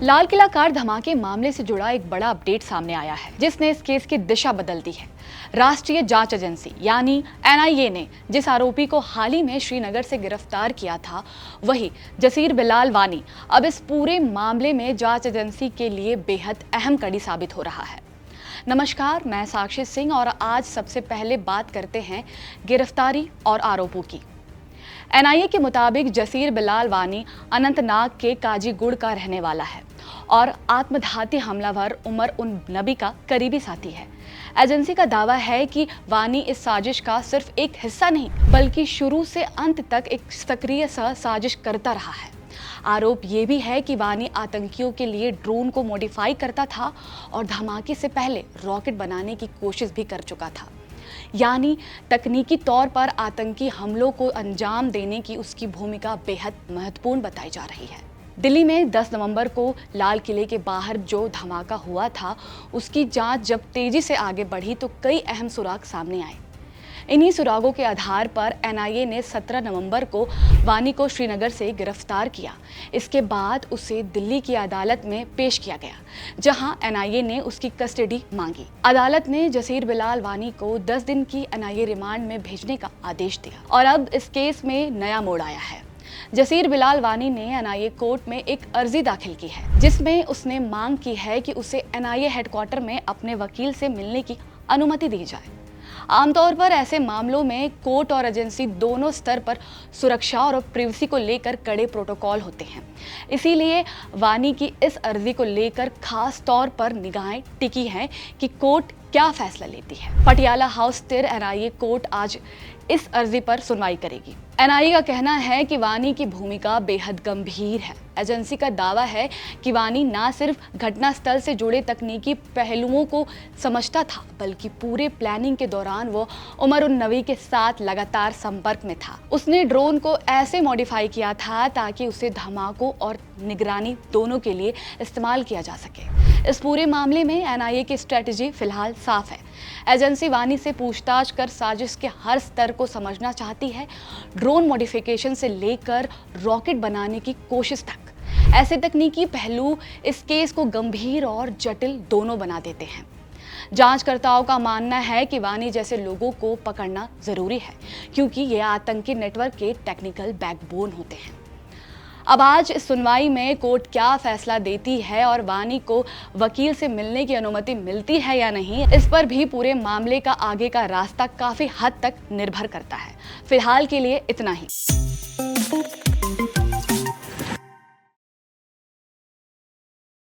Lal Qila car धमाके मामले से जुड़ा एक बड़ा अपडेट सामने आया है, जिसने इस केस की दिशा बदल दी है। राष्ट्रीय जांच एजेंसी यानी एनआईए ने जिस आरोपी को हाल ही में श्रीनगर से गिरफ्तार किया था, वही जसीर बिलाल वानी अब इस पूरे मामले में जांच एजेंसी के लिए बेहद अहम कड़ी साबित हो रहा है। नमस्कार, मैं साक्षी सिंह और आज सबसे पहले बात करते हैं गिरफ्तारी और आरोपों की। एनआईए के मुताबिक जसीर बिलाल वानी अनंतनाग के काजीगुड़ का रहने वाला है और आत्मघाती हमलावर उमर उन नबी का करीबी साथी है। एजेंसी का दावा है कि वानी इस साजिश का सिर्फ एक हिस्सा नहीं, बल्कि शुरू से अंत तक एक सक्रिय साजिश करता रहा है। आरोप ये भी है कि वानी आतंकियों के लिए ड्रोन को मॉडिफाई करता था और धमाके से पहले रॉकेट बनाने की कोशिश भी कर चुका था। यानी तकनीकी तौर पर आतंकी हमलों को अंजाम देने की उसकी भूमिका बेहद महत्वपूर्ण बताई जा रही है। दिल्ली में 10 नवंबर को लाल किले के बाहर जो धमाका हुआ था, उसकी जांच जब तेजी से आगे बढ़ी तो कई अहम सुराग सामने आए। इन्हीं सुरागों के आधार पर एनआईए ने 17 नवंबर को वानी को श्रीनगर से गिरफ्तार किया। इसके बाद उसे दिल्ली की अदालत में पेश किया गया, जहां एनआईए ने उसकी कस्टडी मांगी। अदालत ने जसीर बिलाल वानी को 10 दिन की एनआईए रिमांड में भेजने का आदेश दिया और अब इस केस में नया मोड़ आया है। जसीर बिलाल वानी ने एनआईए कोर्ट में एक अर्जी दाखिल की है, जिसमें उसने मांग की है कि उसे एनआईए हेडक्वार्टर में अपने वकील से मिलने की अनुमति दी जाए। आमतौर पर ऐसे मामलों में कोर्ट और एजेंसी दोनों स्तर पर सुरक्षा और प्रिवेसी को लेकर कड़े प्रोटोकॉल होते हैं। इसीलिए वानी की इस अर्जी को लेकर खास तौर पर निगाहें टिकी हैं कि कोर्ट क्या फैसला लेती है। पटियाला हाउस स्थित एनआईए कोर्ट आज इस अर्जी पर सुनवाई करेगी। एनआईए का कहना है कि वानी की भूमिका बेहद गंभीर है। एजेंसी का दावा है कि वानी न सिर्फ घटनास्थल से जुड़े तकनीकी पहलुओं को समझता था, बल्कि पूरे प्लानिंग के दौरान वो उमर उन नबी के साथ लगातार संपर्क में था। उसने ड्रोन को ऐसे मॉडिफाई किया था ताकि उसे धमाकों और निगरानी दोनों के लिए इस्तेमाल किया जा सके। इस पूरे मामले में एनआईए की स्ट्रेटजी फिलहाल साफ है। एजेंसी वानी से पूछताछ कर साजिश के हर स्तर को समझना चाहती है, ड्रोन मॉडिफिकेशन से लेकर रॉकेट बनाने की कोशिश तक। ऐसे तकनीकी पहलू इस केस को गंभीर और जटिल दोनों बना देते हैं। जांचकर्ताओं का मानना है कि वानी जैसे लोगों को पकड़ना जरूरी है, क्योंकि ये आतंकी नेटवर्क के टेक्निकल बैकबोन होते हैं। अब आज इस सुनवाई में कोर्ट क्या फैसला देती है और वानी को वकील से मिलने की अनुमति मिलती है या नहीं, इस पर भी पूरे मामले का आगे का रास्ता काफी हद तक निर्भर करता है। फिलहाल के लिए इतना ही।